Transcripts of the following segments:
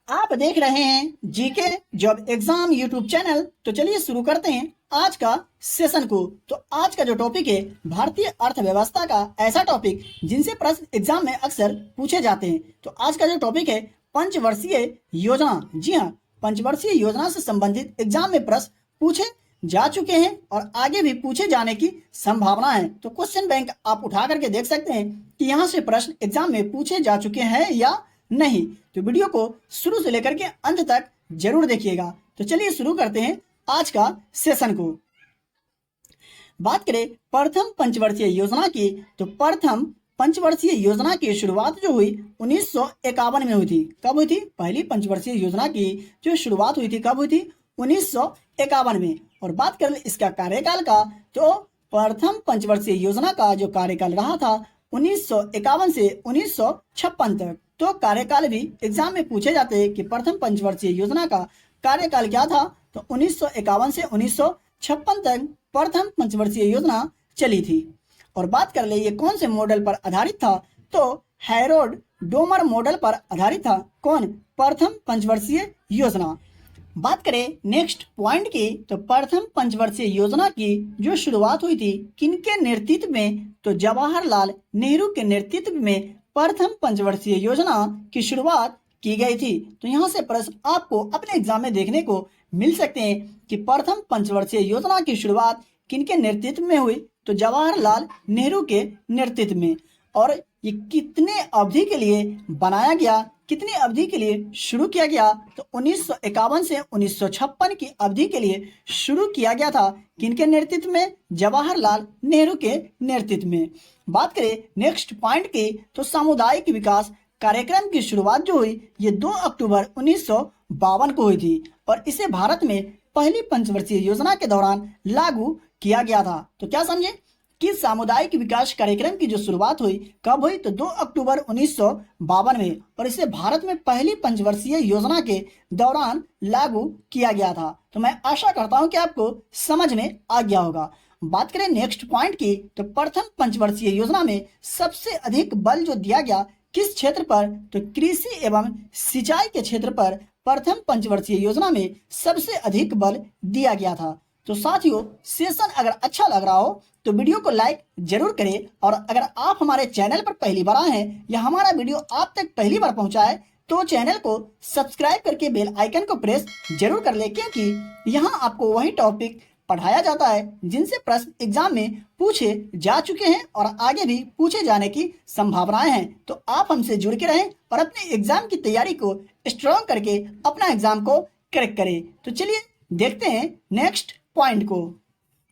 आप देख रहे हैं GK job exam YouTube channel. तो चलिए शुरू करते हैं आज का सेशन को। तो आज का जो टॉपिक है भारतीय अर्थव्यवस्था का ऐसा टॉपिक जिनसे प्रश्न एग्जाम में अक्सर पूछे जाते हैं। तो आज का जो टॉपिक है पंचवर्षीय योजना। जी हाँ, पंचवर्षीय योजना से संबंधित एग्जाम में प्रश्न पूछे जा चुके हैं और आगे भी पूछे जाने की संभावना है। तो क्वेश्चन बैंक आप उठा करके देख सकते हैं कि यहाँ से प्रश्न एग्जाम में पूछे जा चुके हैं या नहीं। तो वीडियो को शुरू से लेकर के अंत तक जरूर देखिएगा। तो चलिए शुरू करते हैं आज का सेशन को। बात करें प्रथम पंचवर्षीय योजना की, तो प्रथम पंचवर्षीय योजना की शुरुआत जो हुई 1951 में हुई थी। कब हुई थी? पहली पंचवर्षीय योजना की जो शुरुआत हुई थी कब हुई थी? 1951 में। और बात करें इसका कार्यकाल का, तो प्रथम पंचवर्षीय योजना का जो कार्यकाल रहा था 1951 से 1956 तक। तो कार्यकाल भी एग्जाम में पूछे जाते हैं कि प्रथम पंचवर्षीय योजना का कार्यकाल क्या था। तो 1951 से 1956 तक प्रथम पंचवर्षीय योजना चली थी। और बात कर ले ये कौन से मॉडल पर आधारित था, तो हैरोल्ड डोमर मॉडल पर आधारित था। कौन? प्रथम पंचवर्षीय योजना। बात करें नेक्स्ट पॉइंट की, तो प्रथम पंचवर्षीय योजना की जो शुरुआत हुई थी किनके नेतृत्व में? तो जवाहरलाल नेहरू के नेतृत्व में प्रथम पंचवर्षीय योजना की शुरुआत की गई थी। तो यहाँ से प्रश्न आपको अपने एग्जाम में देखने को मिल सकते हैं कि प्रथम पंचवर्षीय योजना की शुरुआत किनके नेतृत्व में हुई? तो जवाहरलाल नेहरू के नेतृत्व में। और ये कितने अवधि के लिए बनाया गया, कितनी अवधि के लिए शुरू किया गया? तो 1951 से 1956 की अवधि के लिए शुरू किया गया था। किनके नेतृत्व में? जवाहरलाल नेहरू के नेतृत्व में। बात करें नेक्स्ट पॉइंट की, तो सामुदायिक विकास कार्यक्रम की शुरुआत जो हुई ये 2 अक्टूबर 1952 को हुई थी और इसे भारत में पहली पंचवर्षीय योजना के दौरान लागू किया गया था। तो क्या समझे कि सामुदायिक विकास कार्यक्रम की जो शुरुआत हुई कब हुई? तो 2 अक्टूबर 1952 में और इसे भारत में पहली पंचवर्षीय योजना के दौरान लागू किया गया था। तो मैं आशा करता हूं कि आपको समझ में आ गया होगा। बात करें नेक्स्ट पॉइंट की, तो प्रथम पंचवर्षीय योजना में सबसे अधिक बल जो दिया गया किस क्षेत्र पर? तो कृषि एवं सिंचाई के क्षेत्र पर प्रथम पंचवर्षीय योजना में सबसे अधिक बल दिया गया था। तो साथियों, सेशन अगर अच्छा लग रहा हो तो वीडियो को लाइक जरूर करें और अगर आप हमारे चैनल पर पहली बार आए हैं या हमारा वीडियो आप तक पहली बार पहुंचा है तो चैनल को सब्सक्राइब करके बेल आइकन को प्रेस जरूर कर ले, क्योंकि यहाँ आपको वही टॉपिक पढ़ाया जाता है जिनसे प्रश्न एग्जाम में पूछे जा चुके हैं और आगे भी पूछे जाने की संभावनाएं हैं। तो आप हमसे जुड़ के रहें और अपने एग्जाम की तैयारी को स्ट्रॉन्ग करके अपना एग्जाम को क्रैक करें। तो चलिए देखते हैं नेक्स्ट पॉइंट को।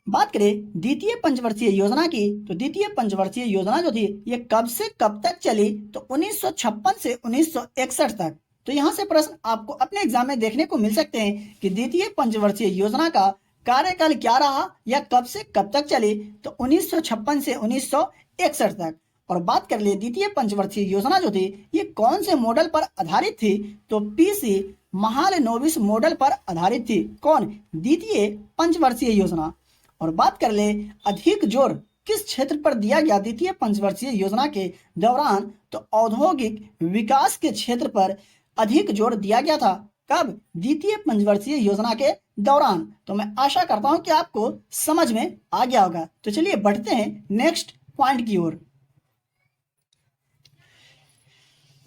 बात करें द्वितीय पंचवर्षीय योजना की, तो द्वितीय पंचवर्षीय योजना जो थी ये कब से कब तक चली? तो 1956 से 1961 तक। तो यहाँ से प्रश्न आपको अपने एग्जाम में देखने को मिल सकते हैं कि द्वितीय पंचवर्षीय योजना का कार्यकाल क्या रहा या कब से कब तक चली? तो 1956 से 1961 तक। और बात कर ले द्वितीय पंचवर्षीय योजना जो थी ये कौन से मॉडल पर आधारित थी? तो पीसी महालनोबिस मॉडल पर आधारित थी। कौन? द्वितीय पंचवर्षीय योजना। और बात कर ले अधिक जोर किस क्षेत्र पर दिया गया द्वितीय पंचवर्षीय योजना के दौरान? तो औद्योगिक विकास के क्षेत्र पर अधिक जोर दिया गया था। कब? द्वितीय पंचवर्षीय योजना के दौरान। तो मैं आशा करता हूं कि आपको समझ में आ गया होगा। तो चलिए बढ़ते हैं नेक्स्ट पॉइंट की ओर।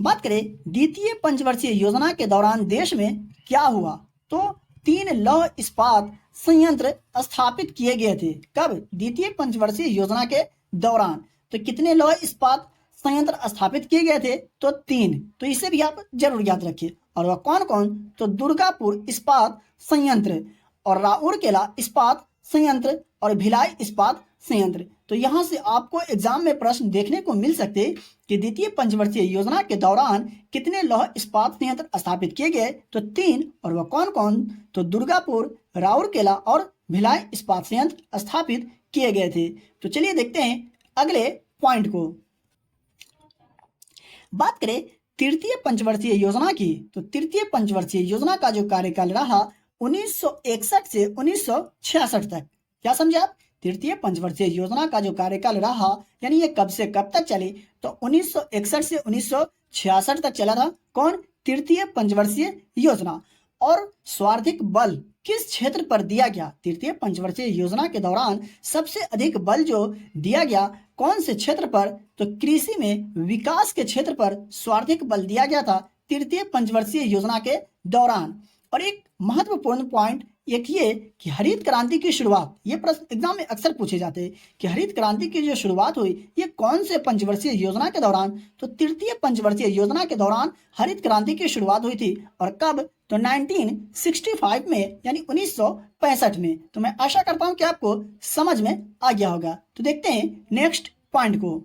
बात करें द्वितीय पंचवर्षीय योजना के दौरान देश में क्या हुआ? तो 3 लौह इस्पात संयंत्र स्थापित किए गए थे। कब? द्वितीय पंचवर्षीय योजना के दौरान। तो कितने लौह इस्पात संयंत्र स्थापित किए गए थे? तो 3। तो इसे भी आप जरूर याद रखिए। और वह कौन कौन? तो दुर्गापुर इस्पात संयंत्र और राउरकेला इस्पात संयंत्र और भिलाई इस्पात संयंत्र। तो यहाँ से आपको एग्जाम में प्रश्न देखने को मिल सकते कि द्वितीय पंचवर्षीय योजना के दौरान कितने लौह इस्पात संयंत्र स्थापित किए गए? तो 3। और वह कौन कौन? तो दुर्गापुर, राउरकेला और भिलाई इस्पात संयंत्र स्थापित किए गए थे। तो चलिए देखते हैं अगले पॉइंट को। बात करें तृतीय पंचवर्षीय योजना की, तो तृतीय पंचवर्षीय योजना का जो कार्यकाल रहा 1961 से 1966 तक। क्या समझे आप? तृतीय पंचवर्षीय योजना का जो कार्यकाल रहा यानी ये कब से कब तक चली? तो 1961 से 1966 तक चला था। कौन? तृतीय पंचवर्षीय योजना। और सर्वाधिक बल किस क्षेत्र पर दिया गया? तृतीय पंचवर्षीय योजना के दौरान सबसे अधिक बल जो दिया गया कौन से क्षेत्र पर? तो कृषि में विकास के क्षेत्र पर सर्वाधिक बल दिया गया था तृतीय पंचवर्षीय योजना के दौरान। और एक महत्वपूर्ण पॉइंट एक ये कि हरित क्रांति की शुरुआत, ये प्रश्न एग्जाम में अक्सर पूछे जाते हैं कि हरित क्रांति की जो शुरुआत हुई ये कौन से पंचवर्षीय योजना के दौरान? तो तृतीय पंचवर्षीय योजना के दौरान हरित क्रांति की शुरुआत हुई थी। और कब? तो 1965 में, यानी 1965 में। तो मैं आशा करता हूं कि आपको समझ में आ गया होगा। तो देखते हैं नेक्स्ट पॉइंट को।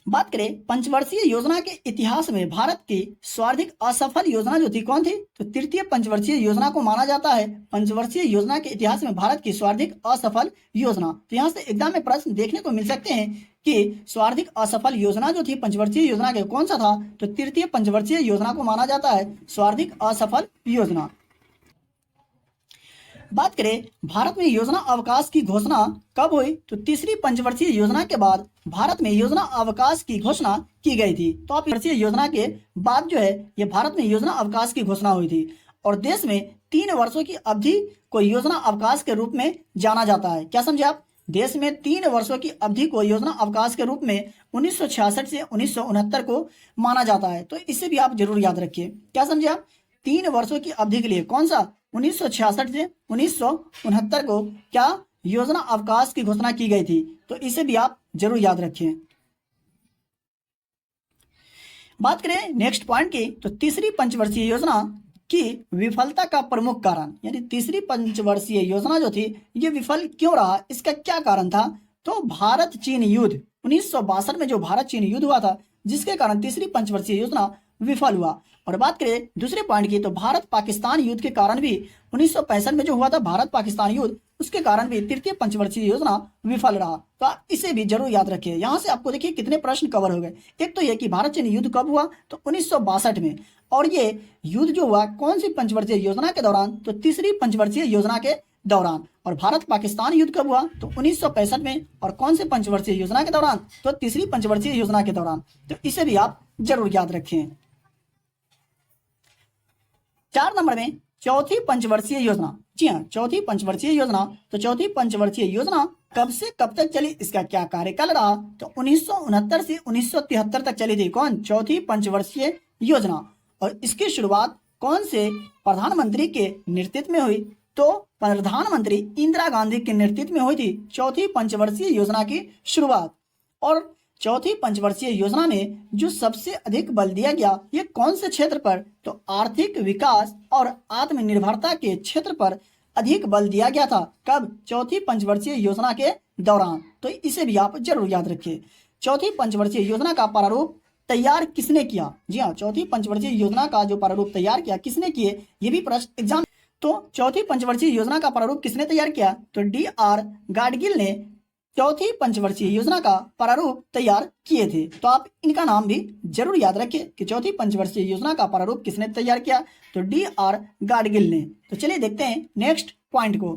बात करें पंचवर्षीय योजना के इतिहास में भारत की सर्वाधिक असफल योजना जो थी कौन थी? तो तृतीय पंचवर्षीय योजना को माना जाता है पंचवर्षीय योजना के इतिहास में भारत की सर्वाधिक असफल योजना। तो यहाँ से एग्जाम में प्रश्न देखने को मिल सकते हैं कि सर्वाधिक असफल योजना जो थी पंचवर्षीय योजना के कौन सा था? तो तृतीय पंचवर्षीय योजना को माना जाता है सर्वाधिक असफल योजना। बात करें भारत में योजना अवकाश की घोषणा कब हुई? तो तीसरी पंचवर्षीय योजना के बाद भारत में योजना अवकाश की घोषणा की गई थी। तो आप वर्षीय योजना के बाद जो है ये भारत में योजना अवकाश की घोषणा हुई थी। और देश में 3 वर्षों की अवधि को योजना अवकाश के रूप में जाना जाता है। क्या समझे आप? देश में 3 वर्षों की अवधि को योजना अवकाश के रूप में 1966 से 1969 को माना जाता है। तो इसे भी आप जरूर याद रखिए। क्या समझे आप? 3 वर्षों की अवधि के लिए कौन सा? 1966 से 1969 को क्या योजना अवकाश की घोषणा की गई थी। तो इसे भी आप जरूर याद रखें। बात करें नेक्स्ट पॉइंट की, तो तीसरी पंचवर्षीय योजना की विफलता का प्रमुख कारण, यानी तीसरी पंचवर्षीय योजना जो थी ये विफल क्यों रहा, इसका क्या कारण था? तो भारत चीन युद्ध 1962 में जो भारत चीन युद्ध हुआ था जिसके कारण तीसरी पंचवर्षीय योजना विफल हुआ। और बात करें दूसरे पॉइंट की, तो भारत पाकिस्तान युद्ध के कारण भी 1965 में जो हुआ था भारत पाकिस्तान युद्ध, उसके कारण भी तृतीय पंचवर्षीय योजना विफल रहा। तो आप इसे भी जरूर याद रखिए। यहाँ से आपको देखिए कितने प्रश्न कवर हो गए। एक तो ये कि भारत चीन युद्ध कब हुआ? तो 1962 में। और ये युद्ध जो हुआ कौन सी पंचवर्षीय योजना के दौरान? तो तीसरी पंचवर्षीय योजना के दौरान। और भारत पाकिस्तान युद्ध कब हुआ? तो 1965 में। और कौन से पंचवर्षीय योजना के दौरान? तो तीसरी पंचवर्षीय योजना के दौरान। तो इसे भी आप जरूर याद रखें। 4 नंबर में चौथी पंचवर्षीय योजना। जी हाँ, चौथी पंचवर्षीय योजना। तो चौथी पंचवर्षीय योजना कब से कब तक चली, इसका क्या कार्यकाल रहा? तो 1969 से 1973 तक चली थी। कौन? चौथी पंचवर्षीय योजना। और इसकी शुरुआत कौन से प्रधानमंत्री के नेतृत्व में हुई? तो प्रधानमंत्री इंदिरा गांधी के नेतृत्व में हुई थी चौथी पंचवर्षीय योजना की शुरुआत। और चौथी पंचवर्षीय योजना में जो सबसे अधिक बल दिया गया ये कौन से क्षेत्र पर? तो आर्थिक विकास और आत्मनिर्भरता के क्षेत्र पर अधिक बल दिया गया था। कब? चौथी पंचवर्षीय योजना के दौरान। तो इसे भी आप जरूर याद रखिए। चौथी पंचवर्षीय योजना का प्रारूप तैयार किसने किया? जी हाँ, चौथी पंचवर्षीय योजना का जो प्रारूप तैयार किया किसने किए, ये भी प्रश्न एग्जाम। तो चौथी पंचवर्षीय योजना का प्रारूप किसने तैयार किया? तो D.R. गाडगिल ने चौथी पंचवर्षीय योजना का प्रारूप तैयार किए थे। तो आप इनका नाम भी जरूर याद रखिए कि चौथी पंचवर्षीय योजना का प्रारूप किसने तैयार किया? तो D.R. गाडगिल ने। तो चलिए देखते हैं नेक्स्ट पॉइंट को।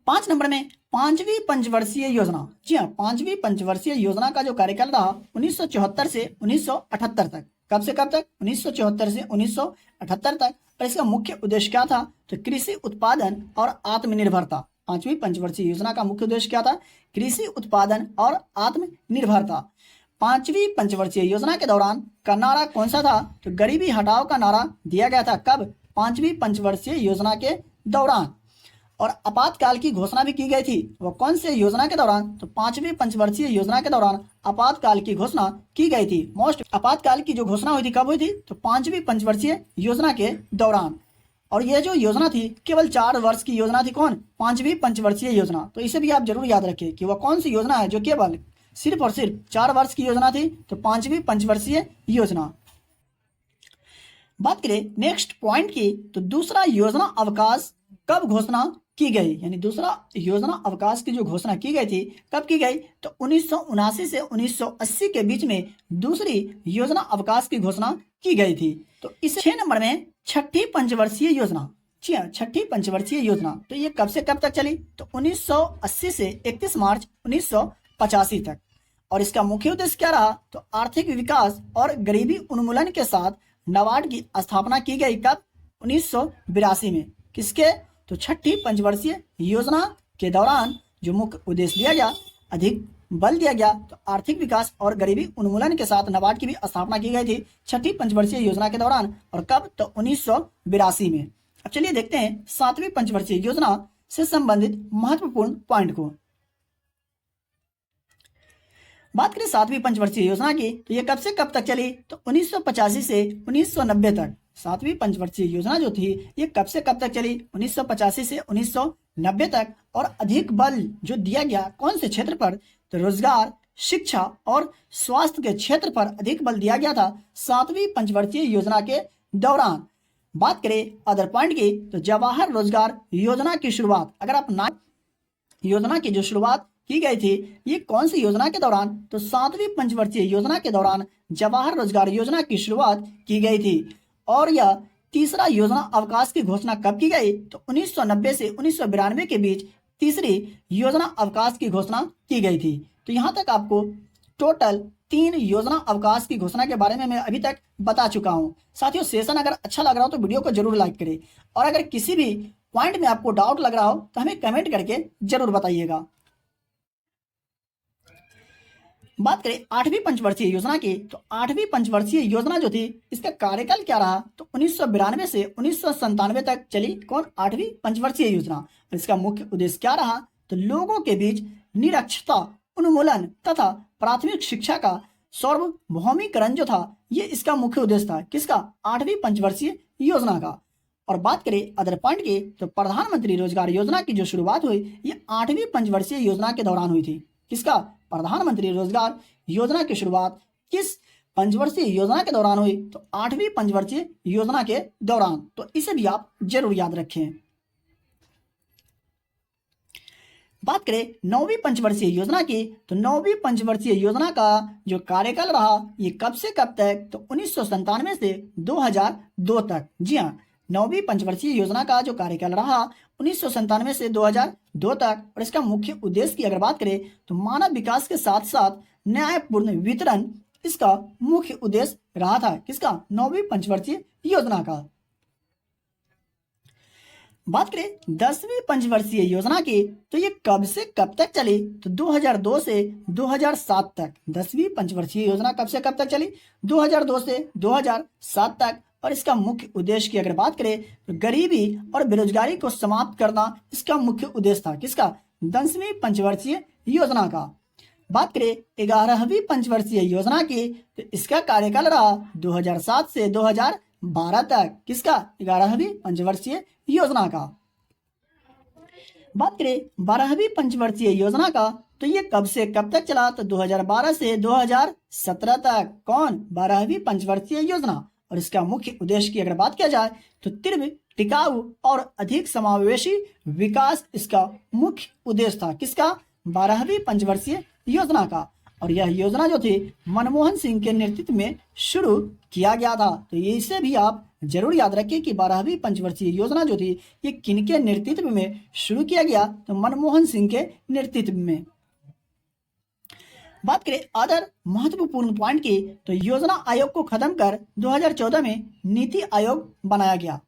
5 नंबर में पांचवी पंचवर्षीय योजना। जी हाँ, पांचवी पंचवर्षीय योजना का जो कार्यकाल रहा 1974 से 1978 तक। कब से कब तक? 1974 से 1978 तक। और इसका मुख्य उद्देश्य क्या था? तो कृषि उत्पादन और आत्मनिर्भरता। पांचवी पंचवर्षीय योजना का मुख्य उद्देश्य क्या था? कृषि उत्पादन और आत्मनिर्भरता। पांचवी पंचवर्षीय योजना के दौरान का नारा कौन सा था? तो गरीबी हटाओ का नारा दिया गया था। कब? पांचवी पंचवर्षीय योजना के दौरान। और आपातकाल की घोषणा भी की गई थी। वो कौन से योजना के दौरान? तो पांचवी पंचवर्षीय योजना के दौरान आपातकाल की घोषणा की गई थी। मोस्ट आपातकाल की जो घोषणा हुई थी कब हुई थी? तो पांचवी पंचवर्षीय योजना के दौरान। और यह जो योजना थी केवल 4 वर्ष की योजना थी। कौन? पांचवी पंचवर्षीय योजना। तो इसे भी आप जरूर याद रखिए कि वह कौन सी योजना है जो केवल सिर्फ और सिर्फ 4 वर्ष की योजना थी। तो पांचवी पंचवर्षीय योजना। बात करें नेक्स्ट पॉइंट की, तो दूसरा योजना अवकाश कब घोषणा की गई, यानी दूसरा योजना अवकाश की जो घोषणा की गई थी कब की गई? तो 1979 से 1980 के बीच में दूसरी योजना अवकाश की घोषणा की गई थी। तो इस 6 नंबर में छठी पंचवर्षीय योजना। जी हाँ, छठी पंचवर्षीय योजना। तो ये कब से कब तक चली? तो 1980 से 31 मार्च 1985 तक। और इसका मुख्य उद्देश्य क्या रहा? तो आर्थिक विकास और गरीबी उन्मूलन के साथ नाबार्ड की स्थापना की गई। कब? 1982 में। किसके? तो छठी पंचवर्षीय योजना के दौरान जो मुख्य उद्देश्य दिया गया, अधिक बल दिया गया, तो आर्थिक विकास और गरीबी उन्मूलन के साथ नाबार्ड की भी स्थापना की गई थी छठी पंचवर्षीय योजना के दौरान। और कब? तो 1982 में। अब चलिए देखते हैं 7वीं पंचवर्षीय योजना से संबंधित महत्वपूर्ण पॉइंट को। बात करें 7वीं पंचवर्षीय योजना की, तो ये कब से कब तक चली? तो 1985 से 1990 तक। 7वीं पंचवर्षीय योजना जो थी ये कब से कब तक चली? 1985 से 1990 तक। और अधिक बल जो दिया गया कौन से क्षेत्र पर? तो रोजगार, शिक्षा और स्वास्थ्य के क्षेत्र पर अधिक बल दिया गया था 7वीं पंचवर्षीय योजना के दौरान। बात करें अदर पॉइंट की, तो जवाहर रोजगार योजना की शुरुआत, अगर आप ना योजना की जो शुरुआत की गई थी ये कौन सी योजना के दौरान? तो 7वीं पंचवर्षीय योजना के दौरान जवाहर रोजगार योजना की शुरुआत की गई थी। और यह तीसरा योजना अवकाश की घोषणा कब की गई? तो 1990 से 1992 के बीच तीसरी योजना अवकाश की घोषणा की गई थी। तो यहाँ तक आपको टोटल 3 योजना अवकाश की घोषणा के बारे में मैं अभी तक बता चुका हूँ। साथियों, सेशन अगर अच्छा लग रहा हो तो वीडियो को जरूर लाइक करें, और अगर किसी भी पॉइंट में आपको डाउट लग रहा हो तो हमें कमेंट करके जरूर बताइएगा। बात करें 8वीं पंचवर्षीय योजना की, तो 8वीं पंचवर्षीय योजना जो थी इसका कार्यकाल क्या रहा? तो 1992 से 1997 तक चली। कौन? 8वीं पंचवर्षीय योजना। और इसका मुख्य उद्देश्य क्या रहा? तो लोगों के बीच निरक्षरता उन्मूलन तथा प्राथमिक शिक्षा का सार्वभौमिकरण जो था ये इसका मुख्य उद्देश्य था। किसका? 8वीं पंचवर्षीय योजना का। और बात करें अदर पॉइंट की, तो प्रधानमंत्री रोजगार योजना की जो शुरुआत हुई ये 8वीं पंचवर्षीय योजना के दौरान हुई थी। किसका? प्रधानमंत्री रोजगार योजना की शुरुआत किस पंचवर्षीय योजना के दौरान हुई? तो 8वीं पंचवर्षीय योजना के दौरान। तो इसे भी आप जरूर याद रखें। बात करें 9वीं पंचवर्षीय योजना की, तो 9वीं पंचवर्षीय योजना का जो कार्यकाल रहा ये कब से कब तक? तो 1997 से 2002 तक। जी हाँ, 9वीं पंचवर्षीय योजना का जो कार्यकाल रहा 1997 से 2002 तक। और इसका मुख्य उद्देश्य की अगर बात करें तो मानव विकास के साथ साथ न्यायपूर्ण वितरण इसका मुख्य उद्देश्य रहा था। किसका? 9वीं पंचवर्षीय योजना का। बात करें 10वीं पंचवर्षीय योजना की, तो ये कब से कब तक चली? तो 2002 से 2007 तक। 10वीं पंचवर्षीय योजना कब से कब तक चली? 2002 से 2007 तक। और इसका मुख्य उद्देश्य की अगर बात करें तो गरीबी और बेरोजगारी को समाप्त करना इसका मुख्य उद्देश्य था। किसका? 10वीं पंचवर्षीय योजना का। बात करें 11वीं पंचवर्षीय योजना की, तो इसका कार्यकाल रहा 2007 से 2012 तक। किसका? 11वीं पंचवर्षीय योजना का। बात करें 12वीं पंचवर्षीय योजना का, तो ये कब से कब तक चला? तो 2012 से 2017 तक। कौन? 12वीं पंचवर्षीय योजना। और इसका मुख्य उद्देश्य की अगर बात किया जाए तो तीव्र, टिकाऊ और अधिक समावेशी विकास इसका मुख्य उद्देश्य था। किसका? 12वीं पंचवर्षीय योजना का। और यह योजना जो थी मनमोहन सिंह के नेतृत्व में शुरू किया गया था। तो ये इसे भी आप जरूर याद रखें कि 12वीं पंचवर्षीय योजना जो थी ये किनके नेतृत्व में शुरू किया गया? तो मनमोहन सिंह के नेतृत्व में। बात करें अदर महत्वपूर्ण पॉइंट की, तो योजना आयोग को खत्म कर 2014 में नीति आयोग बनाया गया।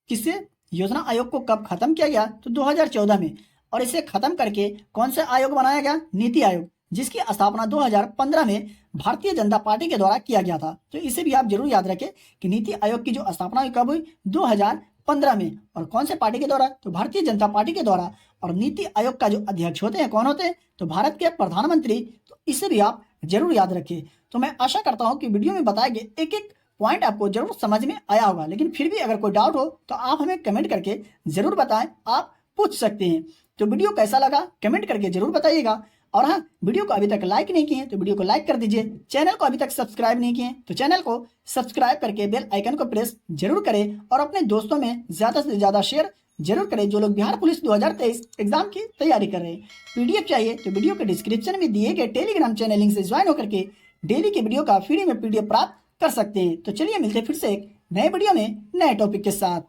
किससे? योजना आयोग को कब खत्म किया गया? तो 2014 में। और इसे खत्म करके कौन सा आयोग बनाया गया? नीति आयोग, जिसकी स्थापना 2015 में भारतीय जनता पार्टी के द्वारा किया गया था। तो इसे भी आप जरूर याद रखें कि नीति आयोग की जो स्थापना हुई कब हुई? 2015 में। और कौन से पार्टी के द्वारा? तो भारतीय जनता पार्टी के द्वारा। और नीति आयोग का जो अध्यक्ष होते हैं कौन होते हैं? तो भारत के प्रधानमंत्री। तो इसे भी आप जरूर याद रखें। तो मैं आशा करता हूं कि वीडियो में बताए गए एक एक पॉइंट आपको जरूर समझ में आया होगा। लेकिन फिर भी अगर कोई डाउट हो तो आप हमें कमेंट करके जरूर बताएं, आप पूछ सकते हैं। तो वीडियो कैसा लगा कमेंट करके जरूर बताइएगा। और हाँ, वीडियो को अभी तक लाइक नहीं किए तो वीडियो को लाइक कर दीजिए। चैनल को अभी तक सब्सक्राइब नहीं किए तो चैनल को सब्सक्राइब करके बेल आइकन को प्रेस जरूर करें। और अपने दोस्तों में ज्यादा से ज्यादा शेयर जरूर करें जो लोग बिहार पुलिस 2023 एग्जाम की तैयारी कर रहे हैं। पीडीएफ चाहिए तो वीडियो के डिस्क्रिप्शन में दिए गए टेलीग्राम चैनल लिंक से ज्वाइन होकर के डेली के वीडियो का फ्री में पीडीएफ प्राप्त कर सकते हैं। तो चलिए मिलते हैं फिर से एक नए वीडियो में नए टॉपिक के साथ।